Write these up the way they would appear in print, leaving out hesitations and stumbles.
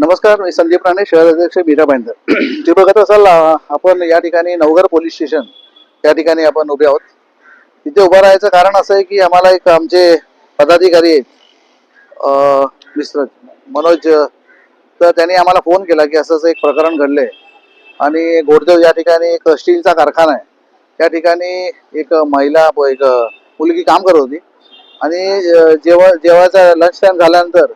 नमस्कार, मी संदीप राणे, शहर अध्यक्ष मीरा भाईंदर. ते बघत असाल आपण या ठिकाणी नवघर पोलीस स्टेशन या ठिकाणी आपण उभे आहोत. तिथे उभं राहायचं कारण असं आहे की आम्हाला एक आमचे पदाधिकारी आहेत मिस्टर मनोज, तर त्यांनी आम्हाला फोन केला की असं एक प्रकरण घडलंय आणि घोडदेव या ठिकाणी एक स्टीलचा कारखाना आहे. त्या ठिकाणी एक महिला एक मुलगी काम करत होती आणि जेव्हाचा लंच टाइम झाल्यानंतर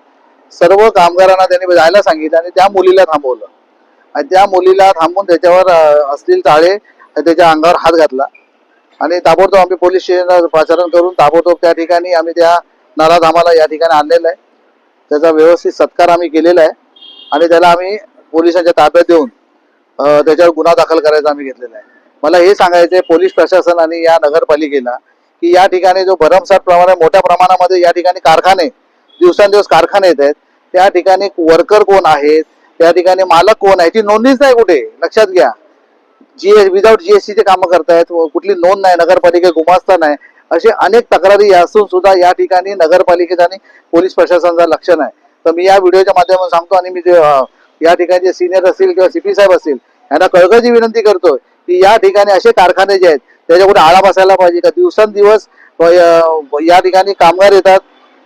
सर्व कामगारांना त्यांनी जायला सांगितलं आणि त्या मुलीला थांबवलं आणि त्या मुलीला थांबून त्याच्यावर असतील टाळे त्याच्या अंगावर हात घातला आणि ताबडतोब आम्ही पोलीस स्टेशनला पाचारण करून ताबडतोब त्या ठिकाणी आम्ही त्या नराधामाला या ठिकाणी आणलेलं आहे. त्याचा व्यवस्थित सत्कार आम्ही केलेला आहे आणि त्याला आम्ही पोलिसांच्या ताब्यात देऊन त्याच्यावर गुन्हा दाखल करायचा आम्ही घेतलेला आहे. मला हे सांगायचं आहे पोलीस प्रशासन आणि या नगरपालिकेला की या ठिकाणी जो भरमसाठ प्रमाणे मोठ्या प्रमाणामध्ये या ठिकाणी कारखाने दिवसांदिवस कारखाने येत आहेत, त्या ठिकाणी वर्कर कोण आहेत, त्या ठिकाणी मालक कोण आहे, ती नोंदणीच नाही कुठे. लक्षात घ्या, विदाऊट जीएसटीचे कामं करतायत, कुठली नोंद नाही, नगरपालिका गुमास्ता नाही, असे अनेक तक्रारी असून सुद्धा या ठिकाणी नगरपालिकेचा आणि पोलीस प्रशासनाचा लक्ष नाही. तर मी या व्हिडिओच्या माध्यमातून सांगतो आणि मी या ठिकाणी जे सिनियर असतील किंवा सीपी साहेब असतील यांना कळकळीची विनंती करतो की या ठिकाणी असे कारखाने जे आहेत त्याच्या कुठे आळा बसायला पाहिजे का. दिवसेंदिवस या ठिकाणी कामगार येतात,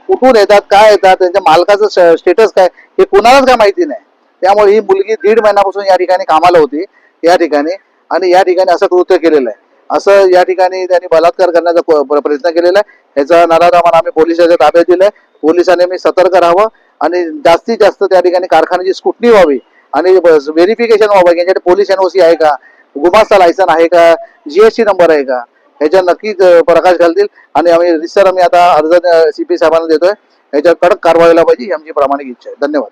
कुठून येतात, काय येतात, त्यांच्या मालकाचं स्टेटस काय हे कुणालाच काय माहिती नाही. त्यामुळे ही मुलगी 1.5 महिन्यापासून या ठिकाणी कामाला होती या ठिकाणी आणि या ठिकाणी असं कृत्य केलेलं आहे. असं या ठिकाणी त्यांनी बलात्कार करण्याचा प्रयत्न केलेला आहे. याचा नराधामान आम्ही पोलिसांच्या ताब्यात दिलाय. पोलिसांनी मी सतर्क राहावं आणि जास्तीत जास्त त्या ठिकाणी कारखान्याची स्क्रुटनी व्हावी आणि व्हेरिफिकेशन व्हावं. यांच्याकडे पोलीस एनओसी आहे का, गुमास्ता लायसन आहे का, जीएसटी नंबर आहे का, ह्याच्या नक्कीच प्रकाश घालतील आणि आम्ही आता अर्ज सीपी साहेबांना देतोय. याच्यावर कडक कारवाईला पाहिजे ही आमची प्रामाणिक इच्छा आहे. धन्यवाद.